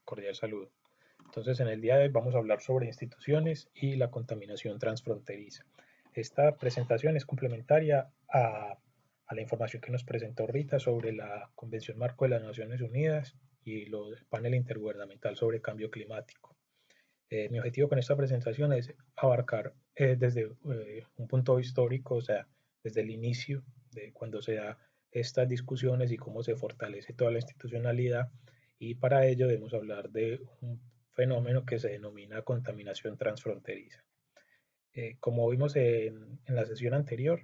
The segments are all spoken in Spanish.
cordial saludo. Entonces, en el día de hoy vamos a hablar sobre instituciones y la contaminación transfronteriza. Esta presentación es complementaria a la información que nos presentó Rita sobre la Convención Marco de las Naciones Unidas y el panel intergubernamental sobre cambio climático. Mi objetivo con esta presentación es abarcar desde un punto histórico, o sea, desde el inicio de cuando se da estas discusiones y cómo se fortalece toda la institucionalidad, y para ello debemos hablar de un fenómeno que se denomina contaminación transfronteriza. Como vimos en la sesión anterior,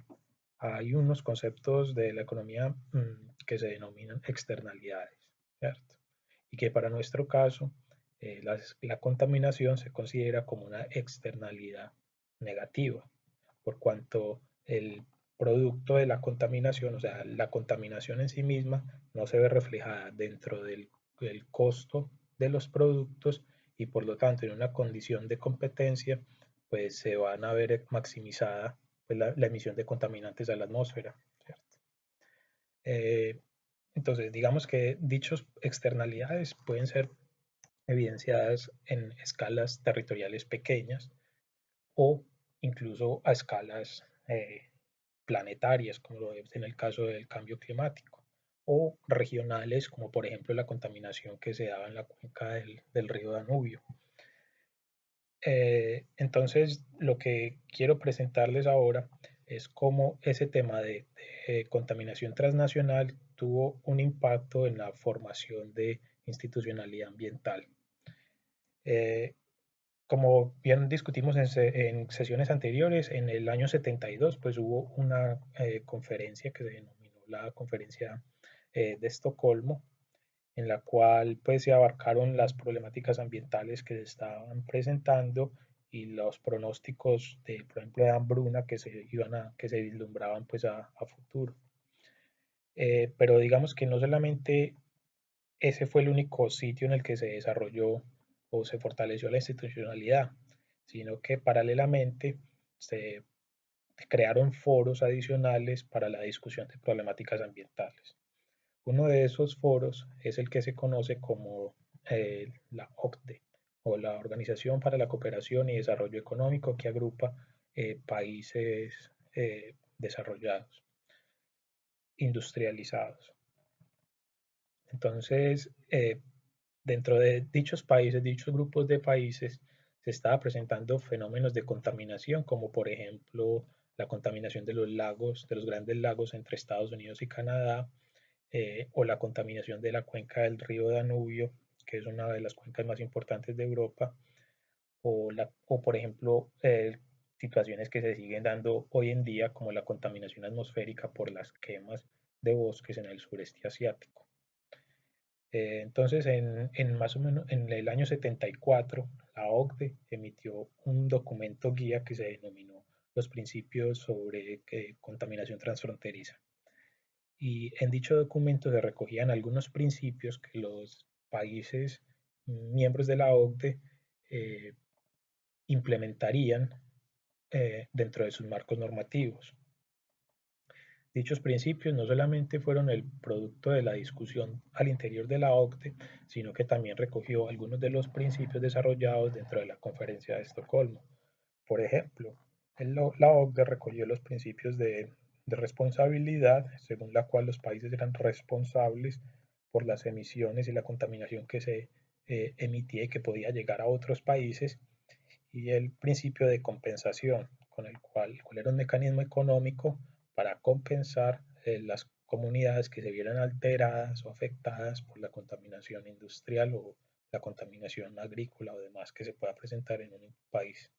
hay unos conceptos de la economía que se denominan externalidades, ¿cierto? Y que para nuestro caso, la contaminación se considera como una externalidad negativa, por cuanto el producto de la contaminación, o sea, la contaminación en sí misma, no se ve reflejada dentro del costo de los productos, y por lo tanto en una condición de competencia, pues se van a ver maximizada pues, la emisión de contaminantes a la atmósfera, ¿cierto? Eh, entonces, digamos que dichas externalidades pueden ser evidenciadas en escalas territoriales pequeñas o incluso a escalas planetarias, como lo es en el caso del cambio climático, o regionales, como por ejemplo la contaminación que se daba en la cuenca del río Danubio. Entonces, lo que quiero presentarles ahora es cómo ese tema de contaminación transnacional tuvo un impacto en la formación de institucionalidad ambiental. Eh, Como bien discutimos en sesiones anteriores, en el año 72 pues hubo una conferencia que se denominó la Conferencia de Estocolmo, en la cual pues se abarcaron las problemáticas ambientales que se estaban presentando y los pronósticos de, por ejemplo, de hambruna que se vislumbraban pues a futuro. Pero digamos que no solamente ese fue el único sitio en el que se desarrolló o se fortaleció la institucionalidad, sino que paralelamente se crearon foros adicionales para la discusión de problemáticas ambientales. Uno de esos foros es el que se conoce como la OCDE, o la Organización para la Cooperación y Desarrollo Económico, que agrupa países desarrollados, industrializados. Entonces, dentro de dichos países, dichos grupos de países, se estaba presentando fenómenos de contaminación, como por ejemplo la contaminación de los lagos, de los grandes lagos entre Estados Unidos y Canadá, o la contaminación de la cuenca del río Danubio, que es una de las cuencas más importantes de Europa, o por ejemplo, situaciones que se siguen dando hoy en día, como la contaminación atmosférica por las quemas de bosques en el sureste asiático. Entonces, más o menos en el año 74, la OCDE emitió un documento guía que se denominó los principios sobre contaminación transfronteriza. Y en dicho documento se recogían algunos principios que los países miembros de la OCDE eh, implementarían dentro de sus marcos normativos. Dichos principios no solamente fueron el producto de la discusión al interior de la OCDE, sino que también recogió algunos de los principios desarrollados dentro de la Conferencia de Estocolmo. Por ejemplo, la OCDE recogió los principios de responsabilidad, según la cual los países eran responsables por las emisiones y la contaminación que se emitía y que podía llegar a otros países, y el principio de compensación, cual era un mecanismo económico para compensar las comunidades que se vieran alteradas o afectadas por la contaminación industrial o la contaminación agrícola o demás que se pueda presentar en un país.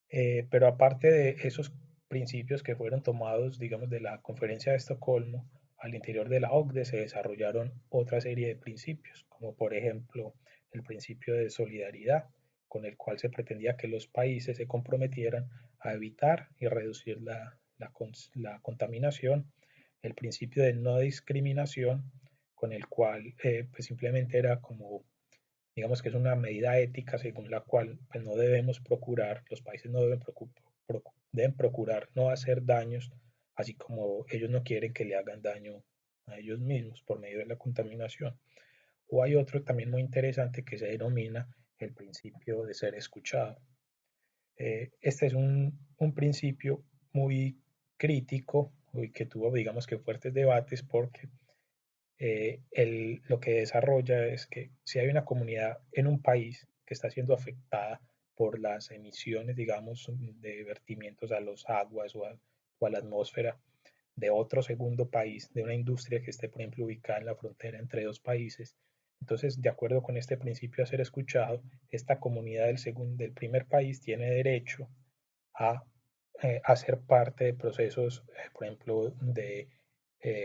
Pero aparte de esos principios que fueron tomados, digamos, de la Conferencia de Estocolmo, al interior de la OCDE se desarrollaron otra serie de principios, como por ejemplo el principio de solidaridad, con el cual se pretendía que los países se comprometieran a evitar y reducir la contaminación, el principio de no discriminación, con el cual pues simplemente era como, digamos que es una medida ética según la cual pues, no debemos procurar, los países no deben procurar no hacer daños, así como ellos no quieren que le hagan daño a ellos mismos por medio de la contaminación. O hay otro también muy interesante que se denomina el principio de ser escuchado. Este es un principio muy crítico y que tuvo, digamos que fuertes debates porque lo que desarrolla es que si hay una comunidad en un país que está siendo afectada por las emisiones, digamos, de vertimientos a los aguas o a la atmósfera de otro segundo país, de una industria que esté, por ejemplo, ubicada en la frontera entre dos países. Entonces, de acuerdo con este principio a ser escuchado, esta comunidad del primer país tiene derecho a hacer parte de procesos, por ejemplo, de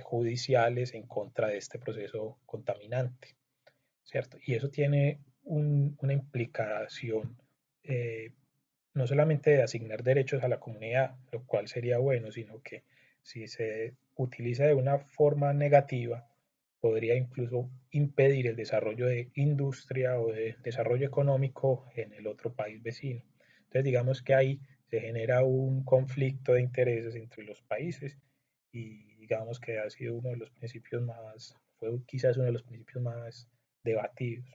judiciales en contra de este proceso contaminante, ¿cierto? Y eso tiene una implicación eh, no solamente de asignar derechos a la comunidad, lo cual sería bueno, sino que si se utiliza de una forma negativa, podría incluso impedir el desarrollo de industria o de desarrollo económico en el otro país vecino. Entonces, digamos que ahí se genera un conflicto de intereses entre los países y digamos que ha sido uno de los principios más, fue quizás uno de los principios más debatidos.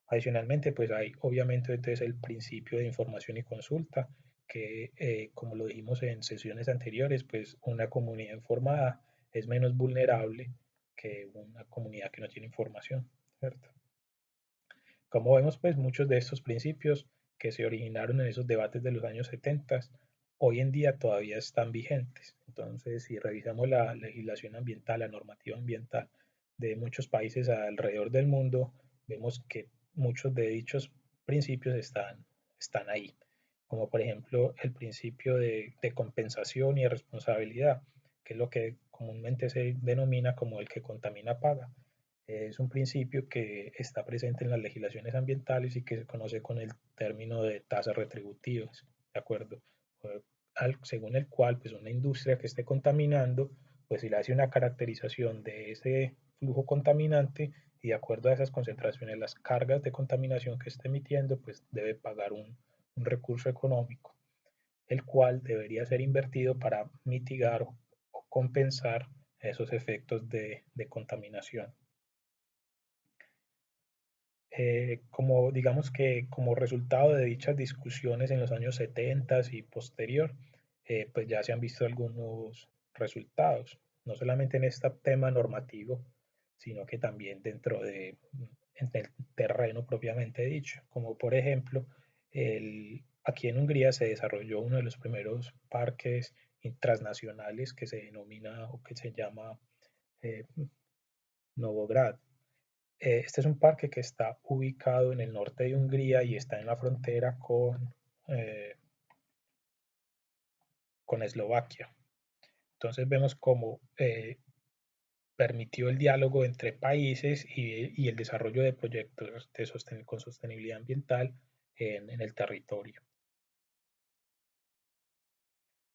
Adicionalmente, pues hay obviamente entonces el principio de información y consulta, que como lo dijimos en sesiones anteriores, pues una comunidad informada es menos vulnerable que una comunidad que no tiene información, ¿cierto? Como vemos, pues muchos de estos principios que se originaron en esos debates de los años 70, hoy en día todavía están vigentes. Entonces, si revisamos la legislación ambiental, la normativa ambiental de muchos países alrededor del mundo, vemos que muchos de dichos principios están ahí, como por ejemplo el principio de compensación y de responsabilidad, que es lo que comúnmente se denomina como el que contamina paga. Es un principio que está presente en las legislaciones ambientales y que se conoce con el término de tasas retributivas, ¿de acuerdo? Según el cual, pues una industria que esté contaminando, pues si le hace una caracterización de ese flujo contaminante y de acuerdo a esas concentraciones, las cargas de contaminación que esté emitiendo, pues debe pagar un recurso económico, el cual debería ser invertido para mitigar o compensar esos efectos de contaminación. Como digamos que como resultado de dichas discusiones en los años 70 y posterior, pues ya se han visto algunos resultados, no solamente en este tema normativo, sino que también dentro en el terreno propiamente dicho, como por ejemplo, aquí en Hungría se desarrolló uno de los primeros parques transnacionales que se denomina o que se llama eh, Novograd. Este es un parque que está ubicado en el norte de Hungría y está en la frontera eh, con Eslovaquia. Entonces vemos cómo permitió el diálogo entre países y el desarrollo de proyectos con sostenibilidad ambiental en el territorio.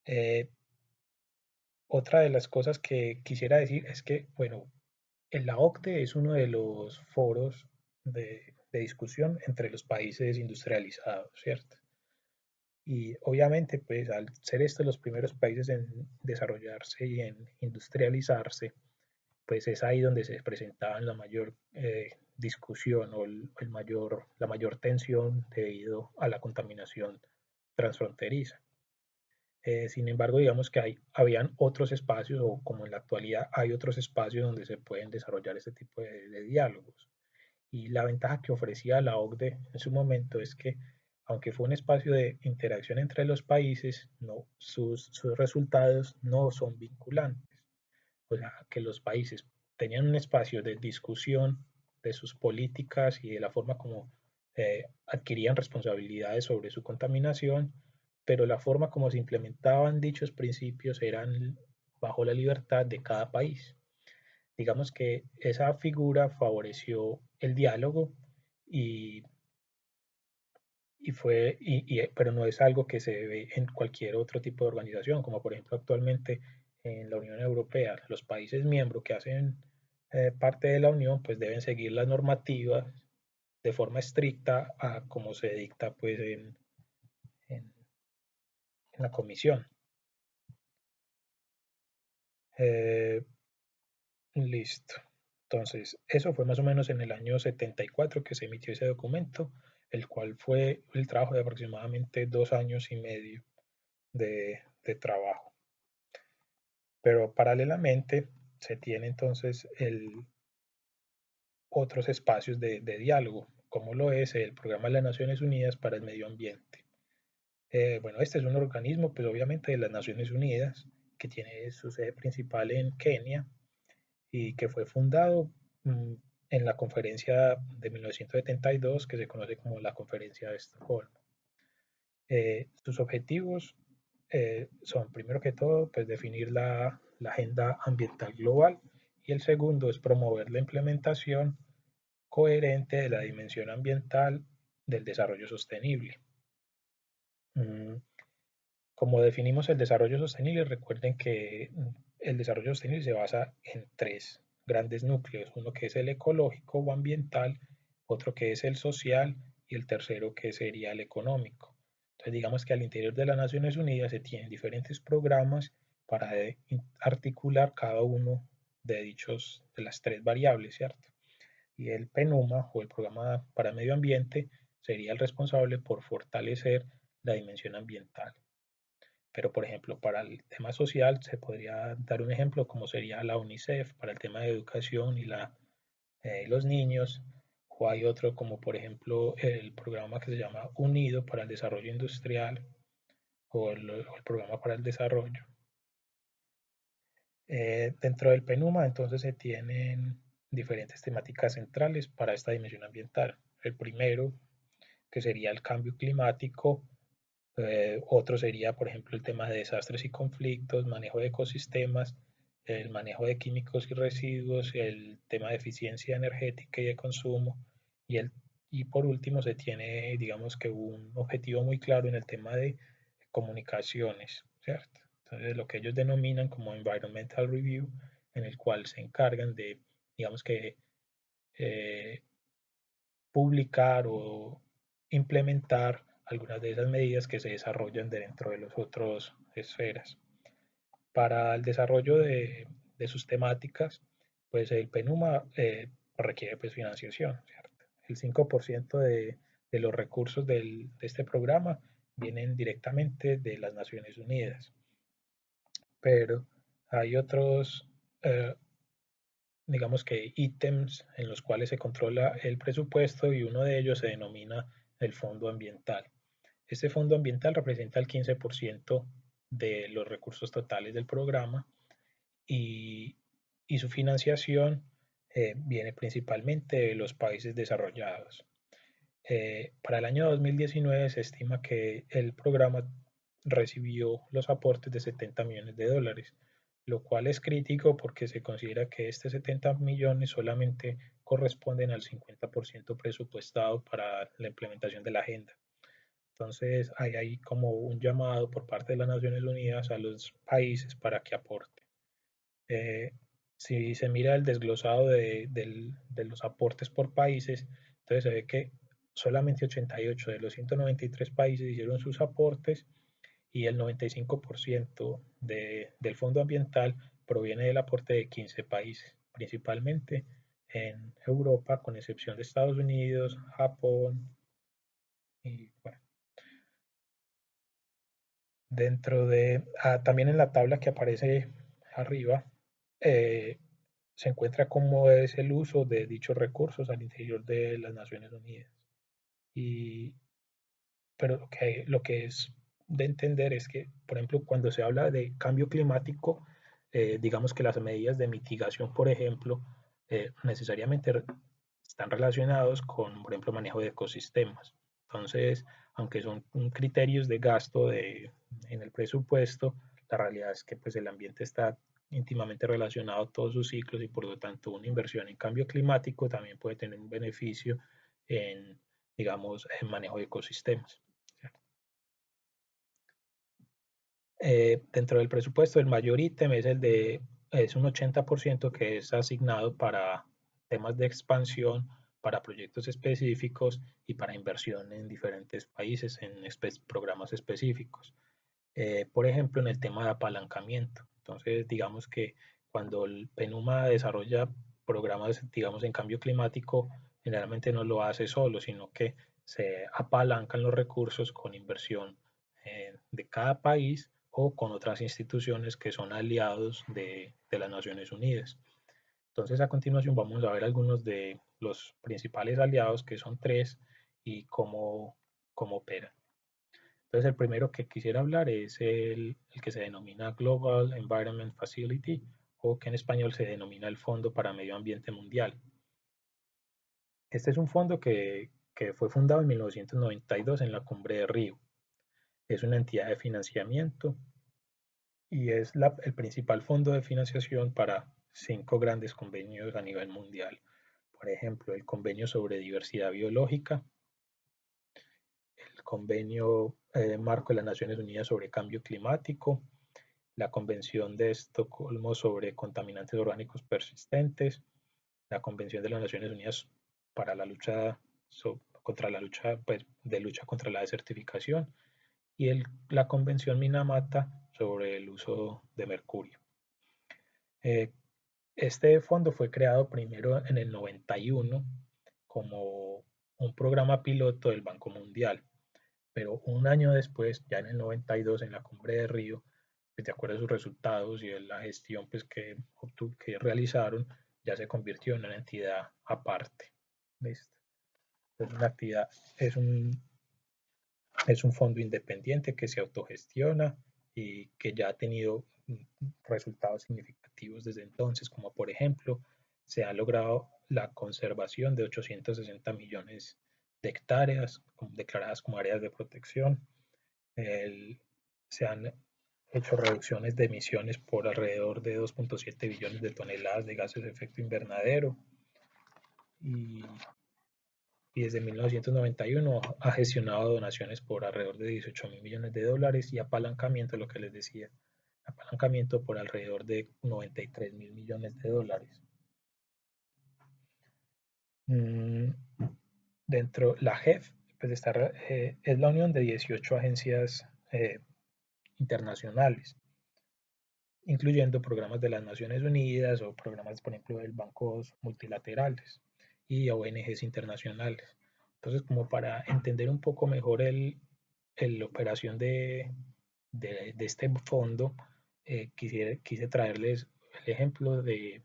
Eh, Otra de las cosas que quisiera decir es que, bueno, la OCDE es uno de los foros de discusión entre los países industrializados, ¿cierto? Y obviamente, pues al ser estos los primeros países en desarrollarse y en industrializarse, pues es ahí donde se presentaban la mayor discusión o la mayor tensión debido a la contaminación transfronteriza. Sin embargo, digamos que habían otros espacios, o como en la actualidad hay otros espacios donde se pueden desarrollar este tipo de diálogos. Y la ventaja que ofrecía la OCDE en su momento es que, aunque fue un espacio de interacción entre los países, sus resultados no son vinculantes. O sea, que los países tenían un espacio de discusión de sus políticas y de la forma como adquirían responsabilidades sobre su contaminación, pero la forma como se implementaban dichos principios eran bajo la libertad de cada país. Digamos que esa figura favoreció el diálogo y, pero no es algo que se ve en cualquier otro tipo de organización, como por ejemplo actualmente en la Unión Europea. Los países miembros que hacen parte de la Unión pues deben seguir las normativas de forma estricta a como se dicta pues en, en la Comisión. Eh, Listo. Entonces, eso fue más o menos en el año 74 que se emitió ese documento, el cual fue el trabajo de aproximadamente 2 años y medio de trabajo. Pero paralelamente se tiene entonces otros espacios de diálogo, como lo es el Programa de las Naciones Unidas para el Medio Ambiente. Bueno, este es un organismo, pues obviamente de las Naciones Unidas, que tiene su sede principal en Kenia y que fue fundado en la conferencia de 1972 que se conoce como la Conferencia de Estocolmo. Sus objetivos son, primero que todo, pues definir la agenda ambiental global y el segundo es promover la implementación coherente de la dimensión ambiental del desarrollo sostenible. Como definimos el desarrollo sostenible, recuerden que el desarrollo sostenible se basa en tres grandes núcleos, uno que es el ecológico o ambiental, otro que es el social y el tercero que sería el económico. Entonces digamos que al interior de las Naciones Unidas se tienen diferentes programas para articular cada uno de las tres variables, ¿cierto? Y el PNUMA o el Programa para el Medio Ambiente sería el responsable por fortalecer la dimensión ambiental. Pero, por ejemplo, para el tema social se podría dar un ejemplo como sería la UNICEF para el tema de educación los niños, o hay otro como por ejemplo el programa que se llama Unido para el Desarrollo Industrial o el Programa para el Desarrollo. Dentro del PNUMA entonces se tienen diferentes temáticas centrales para esta dimensión ambiental. El primero, que sería el cambio climático. Otro sería, por ejemplo, el tema de desastres y conflictos, manejo de ecosistemas, el manejo de químicos y residuos, el tema de eficiencia energética y de consumo. Y, y por último se tiene, digamos que un objetivo muy claro en el tema de comunicaciones, ¿cierto? Entonces, lo que ellos denominan como Environmental Review, en el cual se encargan de, digamos que, eh, publicar o implementar algunas de esas medidas que se desarrollan dentro de las otras esferas. Para el desarrollo de sus temáticas, pues el PENUMA requiere pues financiación, ¿cierto? El 5% de los recursos de este programa vienen directamente de las Naciones Unidas, pero hay otros, eh, digamos que ítems en los cuales se controla el presupuesto y uno de ellos se denomina el fondo ambiental. Este fondo ambiental representa el 15% de los recursos totales del programa y, y su financiación viene principalmente de los países desarrollados. Para el año 2019 se estima que el programa recibió los aportes de 70 millones de dólares, lo cual es crítico porque se considera que este 70 millones solamente corresponden al 50% presupuestado para la implementación de la agenda. Entonces hay ahí como un llamado por parte de las Naciones Unidas a los países para que aporten. Eh, si se mira el desglosado de los aportes por países, entonces se ve que solamente 88 de los 193 países hicieron sus aportes y el 95% del fondo ambiental proviene del aporte de 15 países, principalmente en Europa, con excepción de Estados Unidos, Japón y bueno. También en la tabla que aparece arriba, eh, se encuentra cómo es el uso de dichos recursos al interior de las Naciones Unidas. Y, pero lo que es de entender es que, por ejemplo, cuando se habla de cambio climático, digamos que las medidas de mitigación, por ejemplo, necesariamente están relacionados con, por ejemplo, manejo de ecosistemas. Entonces, aunque son criterios de gasto en el presupuesto, la realidad es que pues, el ambiente está íntimamente relacionado a todos sus ciclos y por lo tanto una inversión en cambio climático también puede tener un beneficio en, digamos, en manejo de ecosistemas. Dentro del presupuesto, el mayor ítem es un 80% que es asignado para temas de expansión, para proyectos específicos y para inversión en diferentes países en programas específicos. Por ejemplo, en el tema de apalancamiento. Entonces, digamos que cuando el PENUMA desarrolla programas, digamos, en cambio climático, generalmente no lo hace solo, sino que se apalancan los recursos con inversión de cada país o con otras instituciones que son aliados de las Naciones Unidas. Entonces, a continuación vamos a ver algunos de los principales aliados, que son tres, y cómo operan. Entonces, el primero que quisiera hablar es el que se denomina Global Environment Facility, o que en español se denomina el Fondo para Medio Ambiente Mundial. Este es un fondo que fue fundado en 1992 en la Cumbre de Río. Es una entidad de financiamiento y es el principal fondo de financiación para 5 grandes convenios a nivel mundial. Por ejemplo, el Convenio sobre Diversidad Biológica, el Convenio Marco de las Naciones Unidas sobre Cambio Climático, la Convención de Estocolmo sobre Contaminantes Orgánicos Persistentes, la Convención de las Naciones Unidas para la lucha contra la lucha, pues, de lucha contra la desertificación y la Convención Minamata sobre el uso de mercurio. Este fondo fue creado primero en el 91 como un programa piloto del Banco Mundial, pero un año después, ya en el 92, en la Cumbre de Río, pues, de acuerdo a sus resultados y de la gestión pues, que realizaron, ya se convirtió en una entidad aparte. ¿Listo? Es una actividad, es un fondo independiente que se autogestiona y que ya ha tenido resultados significativos desde entonces, como por ejemplo, se ha logrado la conservación de 860 millones de hectáreas declaradas como áreas de protección. Se han hecho reducciones de emisiones por alrededor de 2.7 billones de toneladas de gases de efecto invernadero y desde 1991 ha gestionado donaciones por alrededor de 18 mil millones de dólares y apalancamiento, lo que les decía, apalancamiento por alrededor de 93 mil millones de dólares. Dentro la JEF pues es la unión de 18 agencias internacionales, incluyendo programas de las Naciones Unidas o programas, por ejemplo, de bancos multilaterales y ONGs internacionales. Entonces, como para entender un poco mejor la operación de este fondo, quise traerles el ejemplo de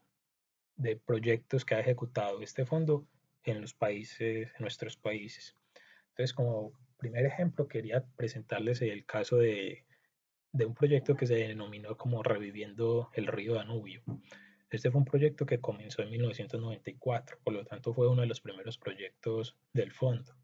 proyectos que ha ejecutado este fondo en los países, en nuestros países. Entonces, como primer ejemplo, quería presentarles el caso de un proyecto que se denominó como Reviviendo el río Danubio. Este fue un proyecto que comenzó en 1994, por lo tanto fue uno de los primeros proyectos del fondo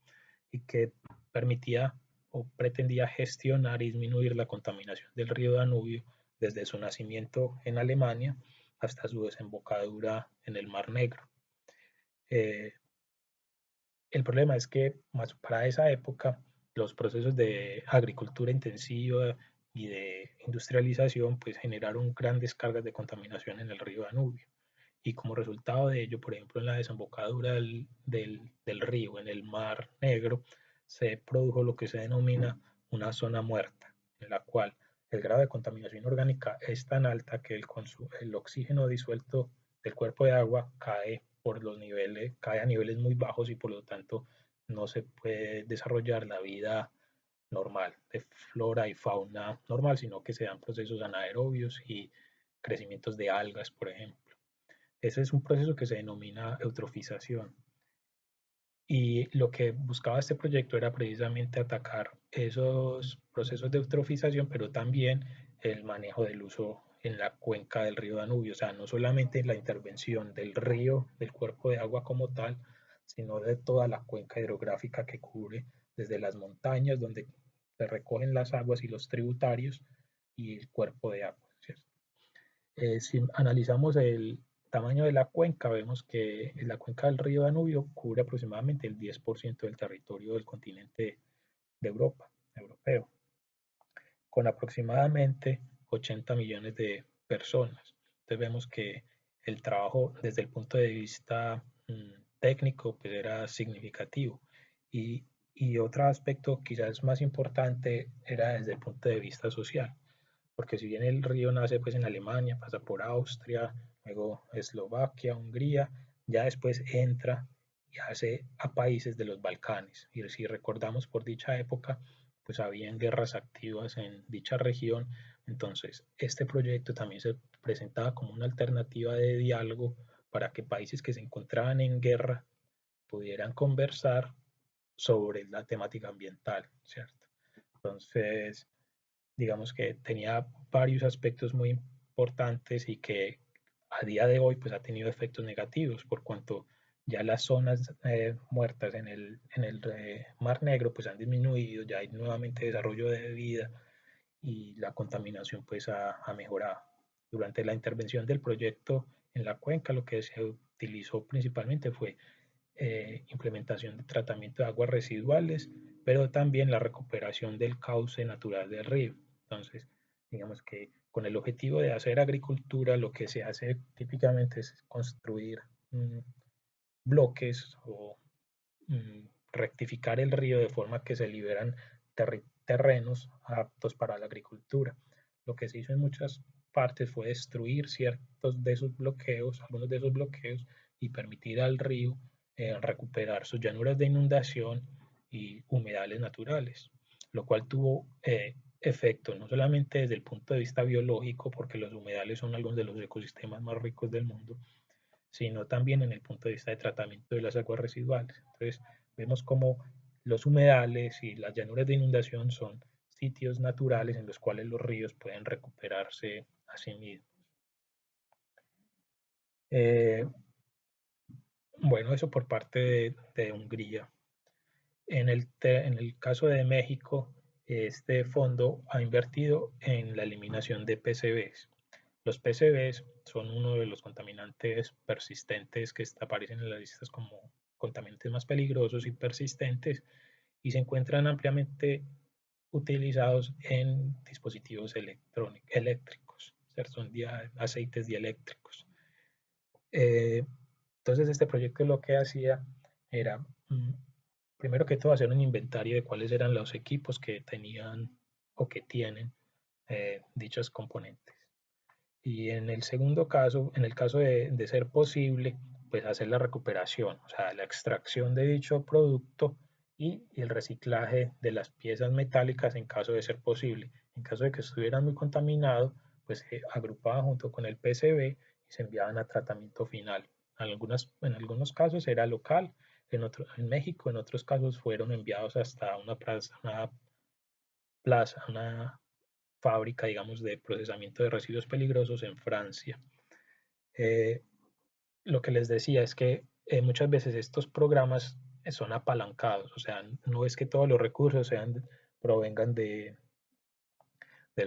y que permitía o pretendía gestionar y disminuir la contaminación del río Danubio desde su nacimiento en Alemania hasta su desembocadura en el Mar Negro. El problema es que para esa época los procesos de agricultura intensiva y de industrialización pues generaron grandes cargas de contaminación en el río Danubio. Y como resultado de ello, por ejemplo, en la desembocadura del río, en el Mar Negro, se produjo lo que se denomina una zona muerta, en la cual el grado de contaminación orgánica es tan alta que el oxígeno disuelto del cuerpo de agua cae a niveles muy bajos y por lo tanto no se puede desarrollar la vida normal de flora y fauna normal, sino que se dan procesos anaerobios y crecimientos de algas, por ejemplo. Ese es un proceso que se denomina eutrofización. Y lo que buscaba este proyecto era precisamente atacar esos procesos de eutrofización, pero también el manejo del uso en la cuenca del río Danubio, o sea, no solamente la intervención del río, del cuerpo de agua como tal, sino de toda la cuenca hidrográfica que cubre desde las montañas donde se recogen las aguas y los tributarios y el cuerpo de agua, ¿cierto? Si analizamos el tamaño de la cuenca, vemos que la cuenca del río Danubio cubre aproximadamente el 10% del territorio del continente de Europa, europeo, con aproximadamente 80 millones de personas. Entonces vemos que el trabajo desde el punto de vista técnico pues era significativo y otro aspecto quizás más importante era desde el punto de vista social, porque si bien el río nace pues en Alemania, pasa por Austria, luego Eslovaquia, Hungría, ya después entra y hace a países de los Balcanes. Y si recordamos por dicha época, pues habían guerras activas en dicha región, entonces este proyecto también se presentaba como una alternativa de diálogo para que países que se encontraban en guerra pudieran conversar sobre la temática ambiental, ¿cierto? Entonces, digamos que tenía varios aspectos muy importantes y que a día de hoy pues ha tenido efectos negativos por cuanto ya las zonas muertas en el Mar Negro pues han disminuido, ya hay nuevamente desarrollo de vida y la contaminación pues ha mejorado. Durante la intervención del proyecto en la cuenca lo que se utilizó principalmente fue implementación de tratamiento de aguas residuales, pero también la recuperación del cauce natural del río. Entonces, digamos que con el objetivo de hacer agricultura, lo que se hace típicamente es construir bloques o rectificar el río de forma que se liberan terrenos aptos para la agricultura. Lo que se hizo en muchas partes fue destruir ciertos de esos bloqueos, algunos de esos bloqueos, y permitir al río recuperar sus llanuras de inundación y humedales naturales, lo cual tuvo efecto no solamente desde el punto de vista biológico, porque los humedales son algunos de los ecosistemas más ricos del mundo, sino también en el punto de vista de tratamiento de las aguas residuales. Entonces, vemos como los humedales y las llanuras de inundación son sitios naturales en los cuales los ríos pueden recuperarse a sí mismos. Eh, bueno, eso por parte de Hungría. En el caso de México, este fondo ha invertido en la eliminación de PCBs. Los PCBs son uno de los contaminantes persistentes que aparecen en las listas como contaminantes más peligrosos y persistentes y se encuentran ampliamente utilizados en dispositivos eléctricos, ¿cierto? Son aceites dieléctricos. Eh, entonces este proyecto lo que hacía era, primero que todo, hacer un inventario de cuáles eran los equipos que tenían o que tienen dichos componentes. Y en el segundo caso, en el caso de ser posible, pues hacer la recuperación, o sea, la extracción de dicho producto y el reciclaje de las piezas metálicas en caso de ser posible. En caso de que estuvieran muy contaminados, pues se agrupaban junto con el PCB y se enviaban a tratamiento final. En algunos casos era local, en México, en otros casos fueron enviados hasta una fábrica, digamos, de procesamiento de residuos peligrosos en Francia. Eh, lo que les decía es que muchas veces estos programas son apalancados, o sea, no es que todos los recursos provengan del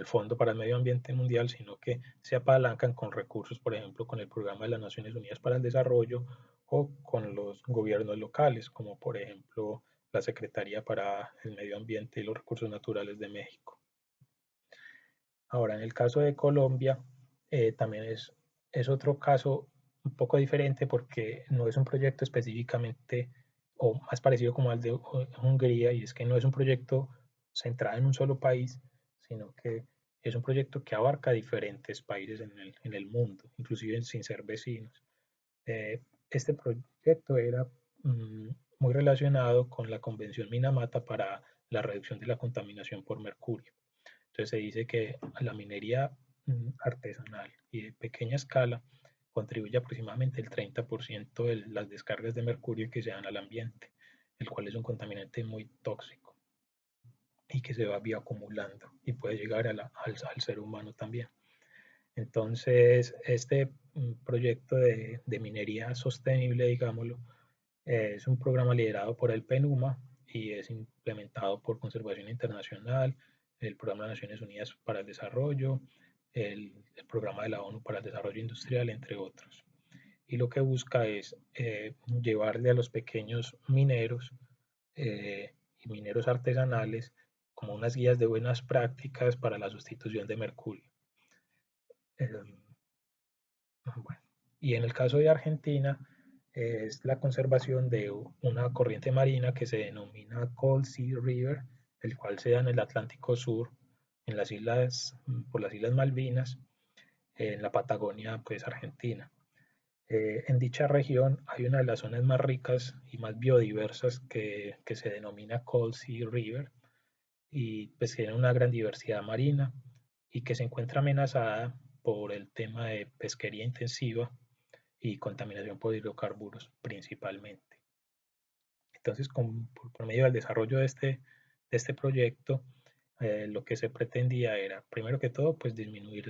Fondo para el Medio Ambiente Mundial, sino que se apalancan con recursos, por ejemplo, con el Programa de las Naciones Unidas para el Desarrollo o con los gobiernos locales, como por ejemplo la Secretaría para el Medio Ambiente y los Recursos Naturales de México. Ahora, en el caso de Colombia, también es otro caso un poco diferente porque no es un proyecto específicamente o más parecido como al de Hungría, y es que no es un proyecto centrado en un solo país, sino que es un proyecto que abarca diferentes países en el mundo, inclusive sin ser vecinos. Este proyecto era muy relacionado con la Convención Minamata para la reducción de la contaminación por mercurio. Entonces se dice que la minería artesanal y de pequeña escala contribuye aproximadamente el 30% de las descargas de mercurio que se dan al ambiente, el cual es un contaminante muy tóxico y que se va bioacumulando y puede llegar al ser humano también. Entonces, este proyecto de minería sostenible, digámoslo, es un programa liderado por el PNUMA y es implementado por Conservación Internacional, el Programa de Naciones Unidas para el Desarrollo, el Programa de la ONU para el Desarrollo Industrial, entre otros. Y lo que busca es llevarle a los pequeños mineros y mineros artesanales como unas guías de buenas prácticas para la sustitución de mercurio. Eh, bueno, y en el caso de Argentina, es la conservación de una corriente marina que se denomina Cold Sea River, el cual se da en el Atlántico Sur, por las Islas Malvinas, en la Patagonia, pues Argentina. En dicha región hay una de las zonas más ricas y más biodiversas que se denomina Cold Sea River y pues tiene una gran diversidad marina y que se encuentra amenazada por el tema de pesquería intensiva y contaminación por hidrocarburos principalmente. Entonces, por medio del desarrollo de este proyecto, lo que se pretendía era, primero que todo, pues disminuir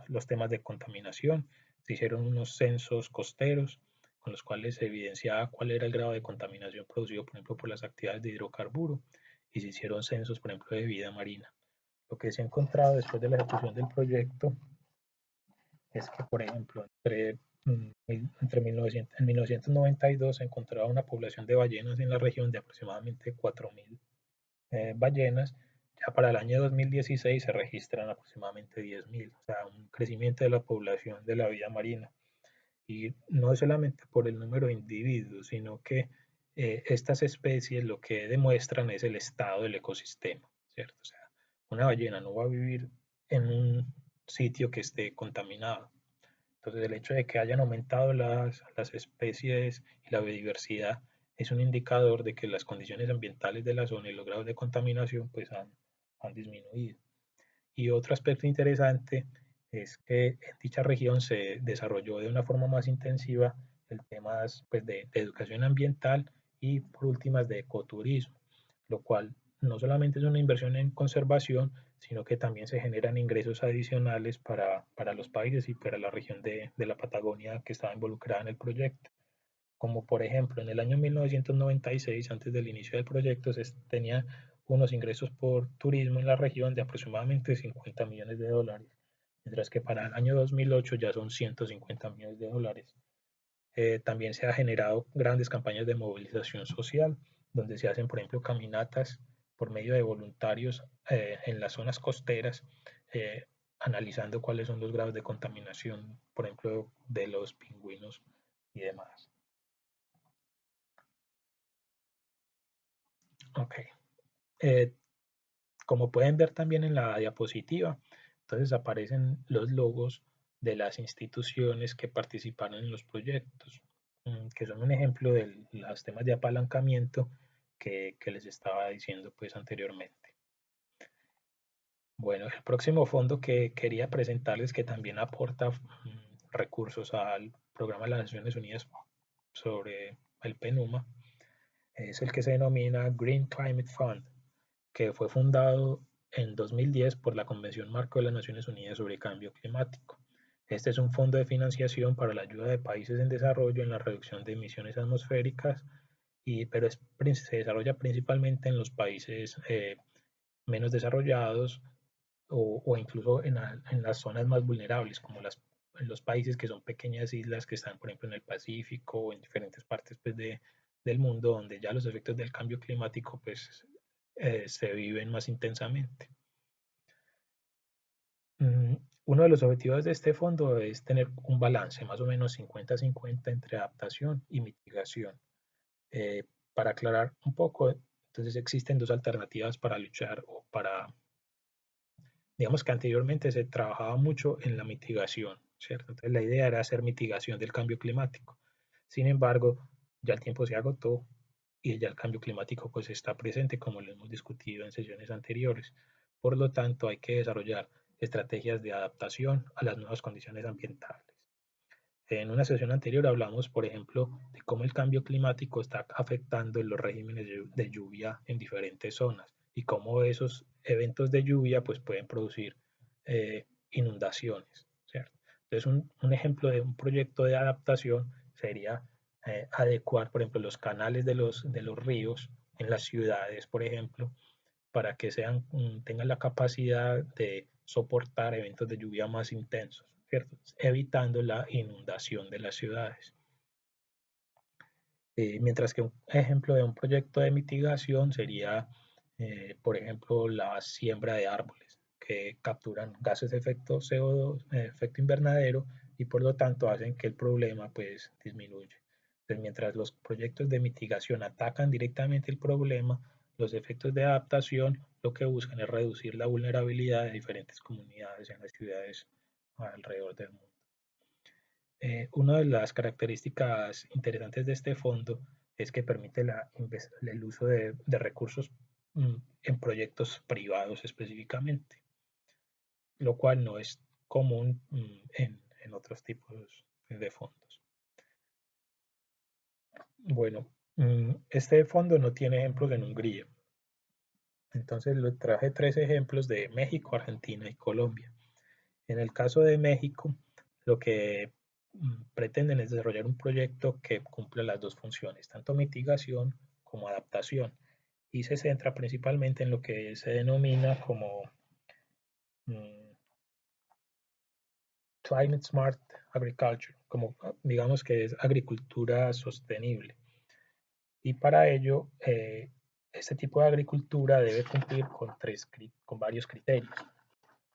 los temas de contaminación. Se hicieron unos censos costeros con los cuales se evidenciaba cuál era el grado de contaminación producido, por ejemplo, por las actividades de hidrocarburo, y se hicieron censos, por ejemplo, de vida marina. Lo que se ha encontrado después de la ejecución del proyecto es que, por ejemplo, entre 1992 se encontraba una población de ballenas en la región de aproximadamente 4.000 ballenas. Ya para el año 2016 se registran aproximadamente 10.000, o sea, un crecimiento de la población de la vida marina. Y no solamente por el número de individuos, sino que estas especies lo que demuestran es el estado del ecosistema, ¿cierto? O sea, una ballena no va a vivir en un sitio que esté contaminado. Entonces, el hecho de que hayan aumentado las especies y la biodiversidad es un indicador de que las condiciones ambientales de la zona y los grados de contaminación pues han disminuido. Y otro aspecto interesante es que en dicha región se desarrolló de una forma más intensiva el tema pues, de educación ambiental y por últimas de ecoturismo, lo cual no solamente es una inversión en conservación, sino que también se generan ingresos adicionales para los países y para la región de la Patagonia que estaba involucrada en el proyecto. Como por ejemplo, en el año 1996, antes del inicio del proyecto, se tenía unos ingresos por turismo en la región de aproximadamente 50 millones de dólares, mientras que para el año 2008 ya son 150 millones de dólares. También se han generado grandes campañas de movilización social, donde se hacen, por ejemplo, caminatas por medio de voluntarios en las zonas costeras, eh, analizando cuáles son los grados de contaminación, por ejemplo, de los pingüinos y demás. Ok. Eh, Como pueden ver también en la diapositiva, entonces aparecen los logos de las instituciones que participaron en los proyectos, que son un ejemplo de los temas de apalancamiento que les estaba diciendo pues anteriormente. Bueno, el próximo fondo que quería presentarles que también aporta recursos al programa de las Naciones Unidas sobre el PNUMA es el que se denomina Green Climate Fund, que fue fundado en 2010 por la Convención Marco de las Naciones Unidas sobre el Cambio Climático. Este es un fondo de financiación para la ayuda de países en desarrollo en la reducción de emisiones atmosféricas, pero se desarrolla principalmente en los países menos desarrollados o incluso en las zonas más vulnerables, como en los países que son pequeñas islas que están, por ejemplo, en el Pacífico o en diferentes partes pues, del mundo donde ya los efectos del cambio climático pues, se viven más intensamente. Uno de los objetivos de este fondo es tener un balance más o menos 50-50 entre adaptación y mitigación. Para aclarar un poco, entonces existen dos alternativas para luchar o para, digamos que anteriormente se trabajaba mucho en la mitigación, ¿cierto? Entonces la idea era hacer mitigación del cambio climático. Sin embargo, ya el tiempo se agotó y ya el cambio climático pues está presente como lo hemos discutido en sesiones anteriores. Por lo tanto, hay que desarrollar estrategias de adaptación a las nuevas condiciones ambientales. En una sesión anterior hablamos, por ejemplo, de cómo el cambio climático está afectando los regímenes de lluvia en diferentes zonas y cómo esos eventos de lluvia pues, pueden producir inundaciones, ¿cierto? Entonces, un ejemplo de un proyecto de adaptación sería adecuar, por ejemplo, los canales de los ríos en las ciudades, por ejemplo, para que tengan la capacidad de soportar eventos de lluvia más intensos, ¿cierto? Evitando la inundación de las ciudades. Mientras que un ejemplo de un proyecto de mitigación sería, por ejemplo, la siembra de árboles que capturan gases de efecto CO2, efecto invernadero, y por lo tanto hacen que el problema pues disminuya. Entonces, mientras los proyectos de mitigación atacan directamente el problema, los efectos de adaptación lo que buscan es reducir la vulnerabilidad de diferentes comunidades en las ciudades alrededor del mundo. Una de las características interesantes de este fondo es que permite el uso de recursos en proyectos privados específicamente, lo cual no es común en otros tipos de fondos. Bueno, este fondo no tiene ejemplos en Hungría, entonces le traje tres ejemplos de México, Argentina y Colombia. En el caso de México, lo que pretenden es desarrollar un proyecto que cumpla las dos funciones, tanto mitigación como adaptación, y se centra principalmente en lo que se denomina como mm, Climate Smart Agriculture, como digamos que es agricultura sostenible. Y para ello, este tipo de agricultura debe cumplir con varios criterios.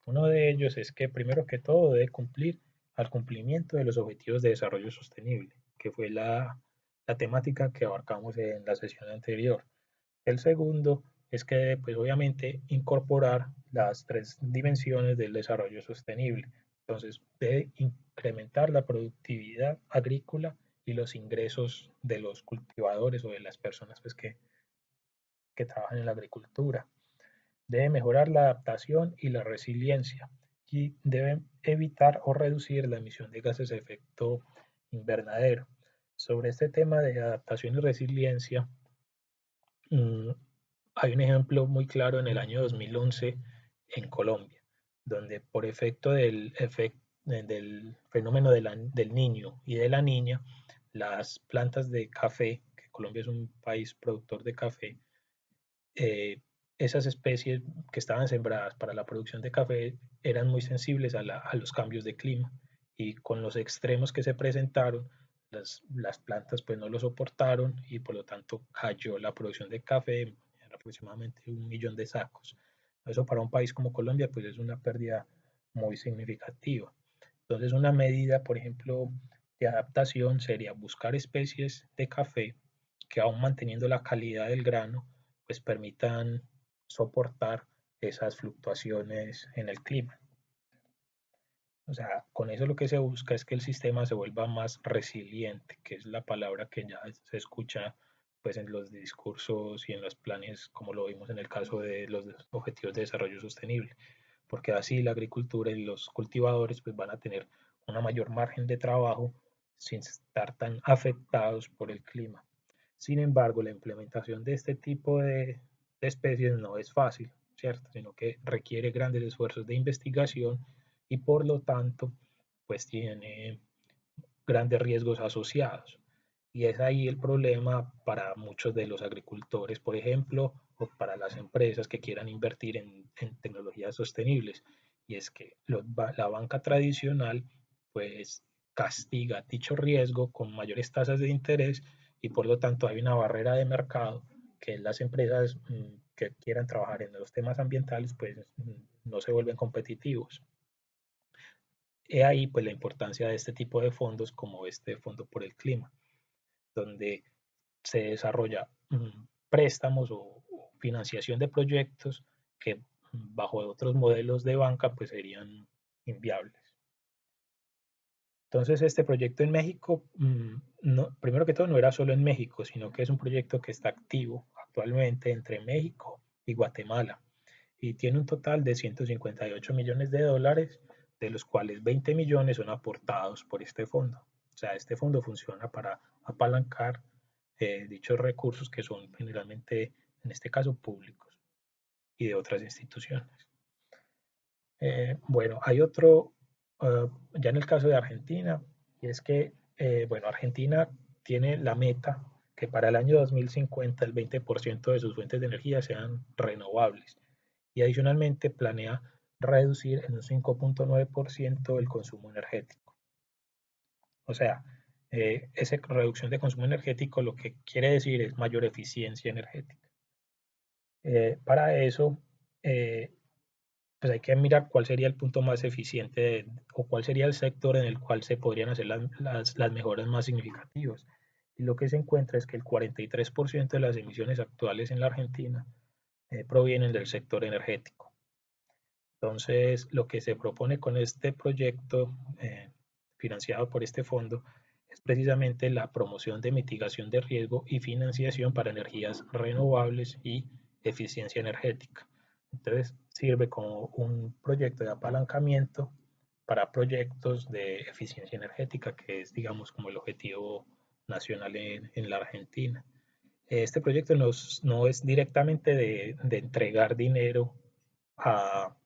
Uno de ellos es que primero que todo debe cumplir al cumplimiento de los objetivos de desarrollo sostenible, que fue la temática que abarcamos en la sesión anterior. El segundo es que pues obviamente incorporar las tres dimensiones del desarrollo sostenible. Entonces debe incrementar la productividad agrícola y los ingresos de los cultivadores o de las personas pues, que trabajan en la agricultura. Debe mejorar la adaptación y la resiliencia y debe evitar o reducir la emisión de gases de efecto invernadero. Sobre este tema de adaptación y resiliencia, mm, hay un ejemplo muy claro en el año 2011 en Colombia, donde por efecto del fenómeno del niño y de la niña, las plantas de café, que Colombia es un país productor de café, eh, esas especies que estaban sembradas para la producción de café eran muy sensibles a los cambios de clima y con los extremos que se presentaron, las plantas pues no lo soportaron y por lo tanto cayó la producción de café en aproximadamente 1 millón de sacos. Eso para un país como Colombia pues es una pérdida muy significativa. Entonces una medida, por ejemplo, de adaptación sería buscar especies de café que aún manteniendo la calidad del grano, pues permitan soportar esas fluctuaciones en el clima. O sea, con eso lo que se busca es que el sistema se vuelva más resiliente, que es la palabra que ya se escucha pues en los discursos y en los planes, como lo vimos en el caso de los objetivos de desarrollo sostenible, porque así la agricultura y los cultivadores pues van a tener una mayor margen de trabajo sin estar tan afectados por el clima. Sin embargo, la implementación de este tipo de especies no es fácil, ¿cierto? Sino que requiere grandes esfuerzos de investigación y por lo tanto, pues tiene grandes riesgos asociados. Y es ahí el problema para muchos de los agricultores, por ejemplo, o para las empresas que quieran invertir en tecnologías sostenibles. Y es que la banca tradicional, pues, castiga dicho riesgo con mayores tasas de interés y por lo tanto hay una barrera de mercado que las empresas que quieran trabajar en los temas ambientales, pues, no se vuelven competitivos. He ahí pues la importancia de este tipo de fondos como este Fondo por el Clima, donde se desarrolla préstamos o financiación de proyectos que bajo otros modelos de banca pues serían inviables. Entonces este proyecto en México, no, primero que todo no era solo en México, sino que es un proyecto que está activo actualmente entre México y Guatemala y tiene un total de 158 millones de dólares, de los cuales 20 millones son aportados por este fondo. O sea, este fondo funciona para apalancar dichos recursos que son generalmente, en este caso, públicos y de otras instituciones. Bueno, hay otro, ya en el caso de Argentina, y es que, bueno, Argentina tiene la meta que para el año 2050 el 20% de sus fuentes de energía sean renovables y adicionalmente planea reducir en un 5.9% el consumo energético. O sea, esa reducción de consumo energético lo que quiere decir es mayor eficiencia energética. Para eso, eh, pues hay que mirar cuál sería el punto más eficiente o cuál sería el sector en el cual se podrían hacer las mejoras más significativas. Y lo que se encuentra es que el 43% de las emisiones actuales en la Argentina provienen del sector energético. Entonces, lo que se propone con este proyecto financiado por este fondo es precisamente la promoción de mitigación de riesgo y financiación para energías renovables y eficiencia energética. Entonces sirve como un proyecto de apalancamiento para proyectos de eficiencia energética, que es, digamos, como el objetivo nacional en la Argentina. Este proyecto no es directamente de entregar dinero a,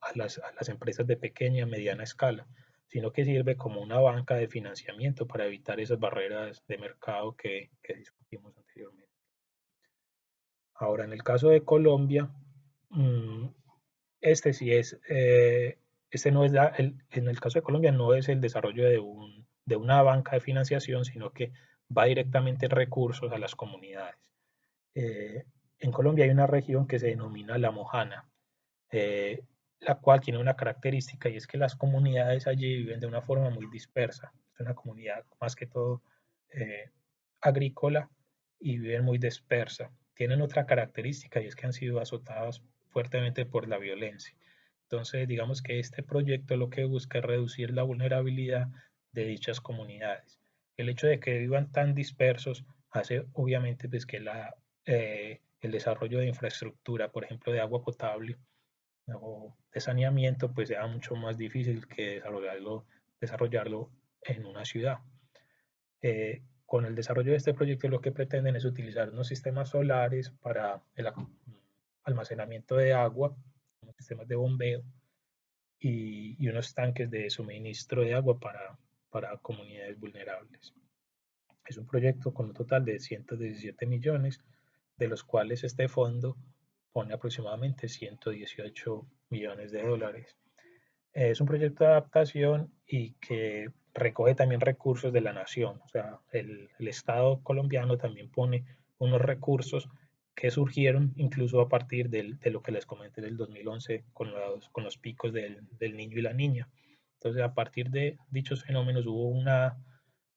a las empresas de pequeña, mediana escala, sino que sirve como una banca de financiamiento para evitar esas barreras de mercado que discutimos anteriormente. Ahora, en el caso de Colombia, mm, este sí es, este no es en el caso de Colombia no es el desarrollo de una banca de financiación, sino que va directamente recursos a las comunidades. Eh, en Colombia hay una región que se denomina La Mojana, eh, la cual tiene una característica y es que las comunidades allí viven de una forma muy dispersa. Es una comunidad más que todo eh, agrícola y viven muy dispersa. Tienen otra característica y es que han sido azotadas fuertemente por la violencia. Entonces, digamos que este proyecto lo que busca es reducir la vulnerabilidad de dichas comunidades. El hecho de que vivan tan dispersos hace obviamente pues, que el desarrollo de infraestructura, por ejemplo, de agua potable, o de saneamiento, pues sea mucho más difícil que desarrollarlo en una ciudad. Con el desarrollo de este proyecto lo que pretenden es utilizar unos sistemas solares para el almacenamiento de agua, unos sistemas de bombeo y unos tanques de suministro de agua para comunidades vulnerables. Es un proyecto con un total de 117 millones, de los cuales este fondo pone aproximadamente 118 millones de dólares. Es un proyecto de adaptación y que recoge también recursos de la nación. O sea, el Estado colombiano también pone unos recursos que surgieron incluso a partir de lo que les comenté del 2011 con los picos del niño y la niña. Entonces, a partir de dichos fenómenos hubo un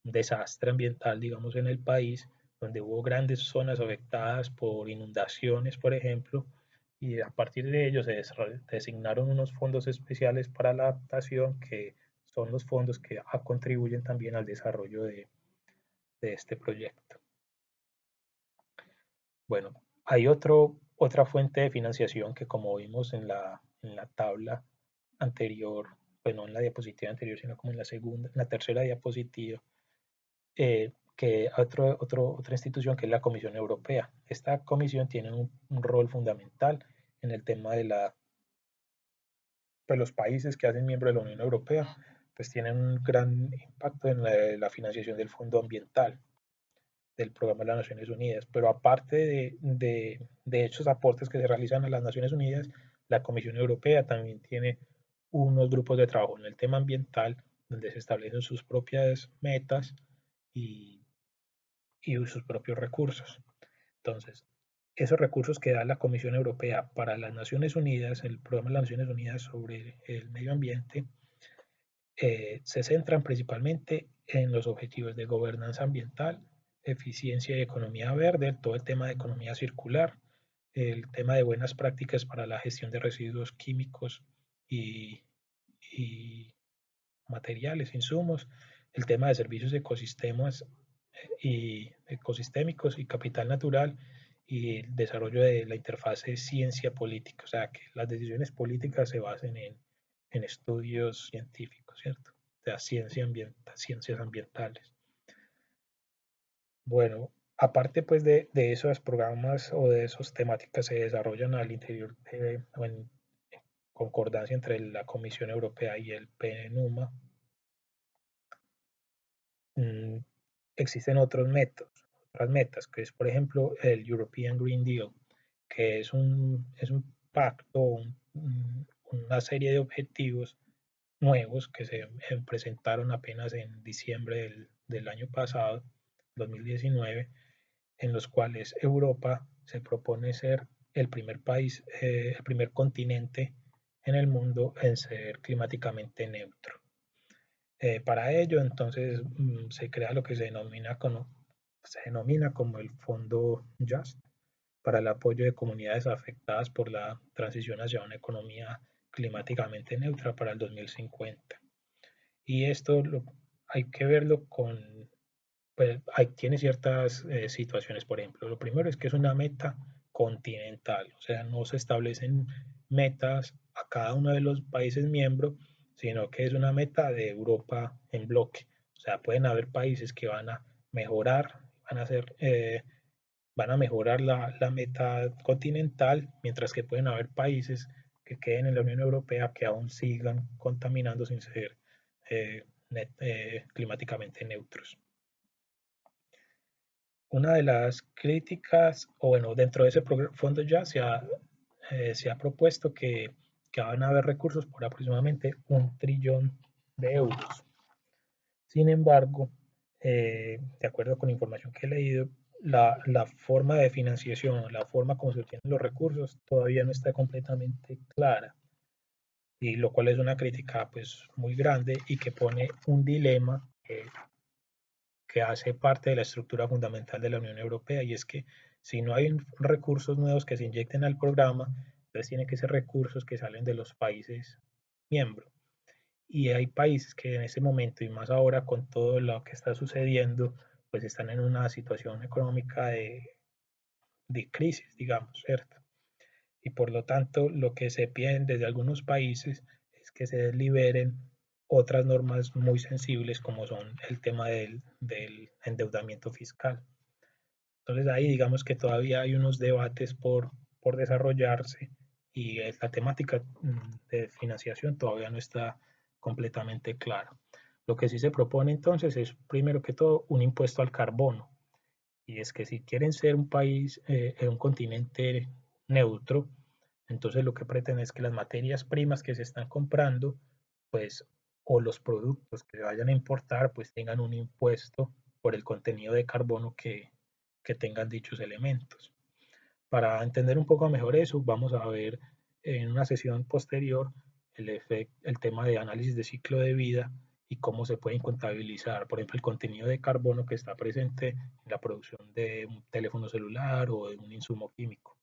desastre ambiental, digamos, en el país, donde hubo grandes zonas afectadas por inundaciones, por ejemplo, y a partir de ello se designaron unos fondos especiales para la adaptación, que son los fondos que contribuyen también al desarrollo de este proyecto. Bueno, hay otra fuente de financiación que, como vimos en la tabla anterior, pues no en la diapositiva anterior, sino como en en la tercera diapositiva, que otra institución que es la Comisión Europea. Esta comisión tiene un rol fundamental en el tema de pues los países que hacen miembro de la Unión Europea, pues tienen un gran impacto en la financiación del Fondo Ambiental del Programa de las Naciones Unidas. Pero aparte de esos aportes que se realizan a las Naciones Unidas, la Comisión Europea también tiene unos grupos de trabajo en el tema ambiental, donde se establecen sus propias metas y, y sus propios recursos. Entonces, esos recursos que da la Comisión Europea para las Naciones Unidas, el Programa de las Naciones Unidas sobre el medio ambiente, se centran principalmente en los objetivos de gobernanza ambiental, eficiencia y economía verde, todo el tema de economía circular, el tema de buenas prácticas para la gestión de residuos químicos y, y materiales, insumos, el tema de servicios ecosistemas y ecosistémicos y capital natural y el desarrollo de la interfase ciencia-política, o sea, que las decisiones políticas se basen en estudios científicos, ¿cierto? O sea, ciencias ambientales. Bueno, aparte pues de esos programas o de esas temáticas se desarrollan al interior o en concordancia entre la Comisión Europea y el PNUMA. Mm, existen otros métodos, otras metas, que es por ejemplo el European Green Deal, que es un pacto, una serie de objetivos nuevos que se presentaron apenas en diciembre del año pasado, 2019, en los cuales Europa se propone ser el primer país, el primer continente en el mundo en ser climáticamente neutro. Para ello, entonces, se crea lo que se denomina como el Fondo Just para el apoyo de comunidades afectadas por la transición hacia una economía climáticamente neutra para el 2050. Y esto hay que verlo con, pues tiene ciertas situaciones, por ejemplo. Lo primero es que es una meta continental, o sea, no se establecen metas a cada uno de los países miembros, sino que es una meta de Europa en bloque. O sea, pueden haber países que van a mejorar, van a hacer, van a mejorar la meta continental, mientras que pueden haber países que queden en la Unión Europea que aún sigan contaminando sin ser climáticamente neutros. Una de las críticas, o bueno, dentro de ese fondo ya se ha propuesto que van a haber recursos por aproximadamente 1 trillón de euros. Sin embargo, de acuerdo con información que he leído, la forma de financiación, la forma como se obtienen los recursos todavía no está completamente clara, y lo cual es una crítica pues muy grande y que pone un dilema que hace parte de la estructura fundamental de la Unión Europea, y es que si no hay recursos nuevos que se inyecten al programa, entonces tienen que ser recursos que salen de los países miembros. Y hay países que en ese momento, y más ahora con todo lo que está sucediendo, pues están en una situación económica de crisis, digamos, ¿cierto? Y por lo tanto, lo que se piden desde algunos países es que se liberen otras normas muy sensibles como son el tema del endeudamiento fiscal. Entonces ahí digamos que todavía hay unos debates por desarrollarse, y la temática de financiación todavía no está completamente clara. Lo que sí se propone entonces es, primero que todo, un impuesto al carbono. Y es que si quieren ser un país, un continente neutro, entonces lo que pretende es que las materias primas que se están comprando, pues, o los productos que vayan a importar, pues tengan un impuesto por el contenido de carbono que tengan dichos elementos. Para entender un poco mejor eso, vamos a ver en una sesión posterior el tema de análisis de ciclo de vida y cómo se pueden contabilizar, por ejemplo, el contenido de carbono que está presente en la producción de un teléfono celular o de un insumo químico.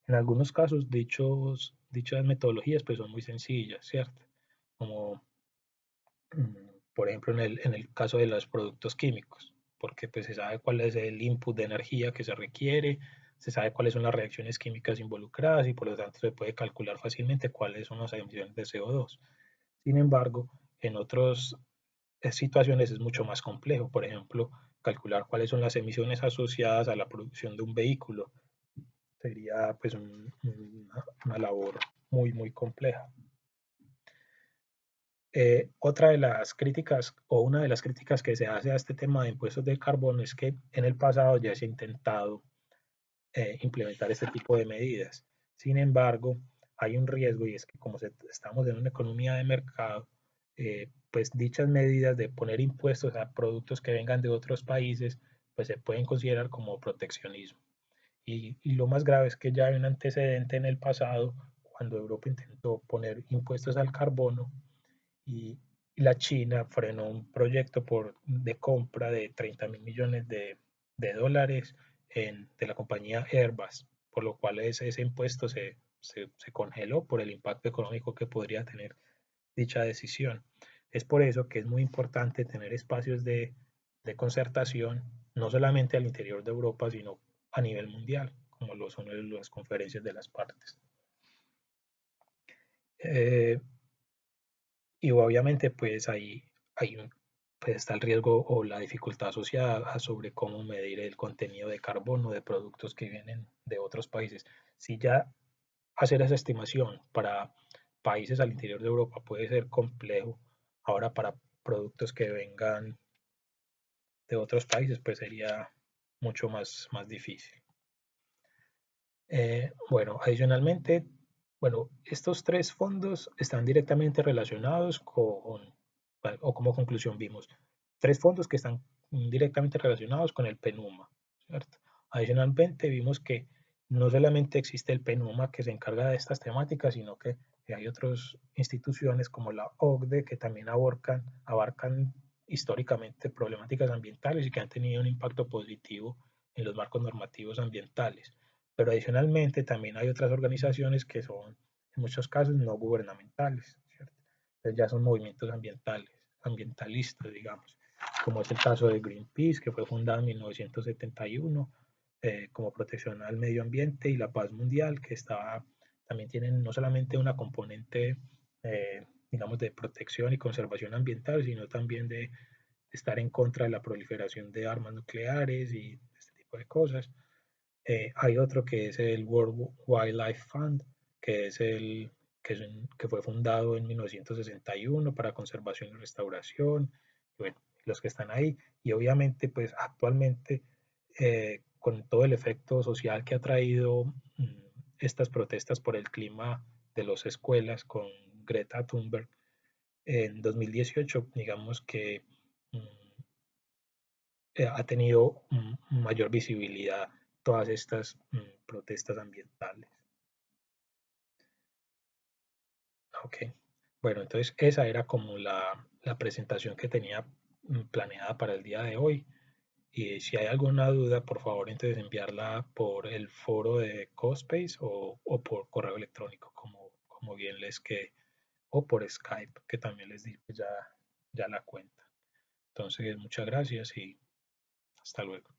En algunos casos, dichas metodologías pues son muy sencillas, ¿cierto? Como por ejemplo en el caso de los productos químicos, porque pues se sabe cuál es el input de energía que se requiere, se sabe cuáles son las reacciones químicas involucradas y por lo tanto se puede calcular fácilmente cuáles son las emisiones de CO2. Sin embargo, en otras situaciones es mucho más complejo, por ejemplo, calcular cuáles son las emisiones asociadas a la producción de un vehículo sería pues una labor muy compleja. Otra de las críticas, o una de las críticas que se hace a este tema de impuestos de carbono, es que en el pasado ya se ha intentado implementar este tipo de medidas. Sin embargo, hay un riesgo, y es que como estamos en una economía de mercado, pues dichas medidas de poner impuestos a productos que vengan de otros países, pues se pueden considerar como proteccionismo. Y lo más grave es que ya hay un antecedente en el pasado cuando Europa intentó poner impuestos al carbono, y la China frenó un proyecto de compra de 30 mil millones de dólares de la compañía Airbus, por lo cual ese impuesto se congeló por el impacto económico que podría tener dicha decisión. Es por eso que es muy importante tener espacios de concertación, no solamente al interior de Europa, sino a nivel mundial, como lo son las conferencias de las partes. Eh, Y obviamente pues pues está el riesgo o la dificultad asociada sobre cómo medir el contenido de carbono de productos que vienen de otros países. Si ya hacer esa estimación para países al interior de Europa puede ser complejo, ahora para productos que vengan de otros países pues sería mucho más difícil. Bueno, adicionalmente, bueno, estos tres fondos están directamente relacionados o como conclusión vimos, tres fondos que están directamente relacionados con el PENUMA, ¿cierto? Adicionalmente vimos que no solamente existe el PENUMA que se encarga de estas temáticas, sino que hay otras instituciones como la OCDE que también abarcan históricamente problemáticas ambientales y que han tenido un impacto positivo en los marcos normativos ambientales. Pero adicionalmente también hay otras organizaciones que son en muchos casos no gubernamentales, ¿cierto? Entonces ya son movimientos ambientales. ambientalistas, digamos, como es el caso de Greenpeace, que fue fundado en 1971 como protección al medio ambiente y la paz mundial, que estaba, también tienen no solamente una componente, digamos, de protección y conservación ambiental, sino también de estar en contra de la proliferación de armas nucleares y este tipo de cosas. Hay otro que es el World Wildlife Fund, que es el que fue fundado en 1961 para conservación y restauración. Y bueno, los que están ahí. Y obviamente, pues actualmente, con todo el efecto social que ha traído estas protestas por el clima de las escuelas con Greta Thunberg, en 2018, digamos que ha tenido mayor visibilidad todas estas protestas ambientales. Ok, bueno, entonces esa era como la presentación que tenía planeada para el día de hoy. Y si hay alguna duda, por favor, entonces enviarla por el foro de CoSpace o por correo electrónico, como bien les quede, o por Skype, que también les di pues, ya la cuenta. Entonces, muchas gracias y hasta luego.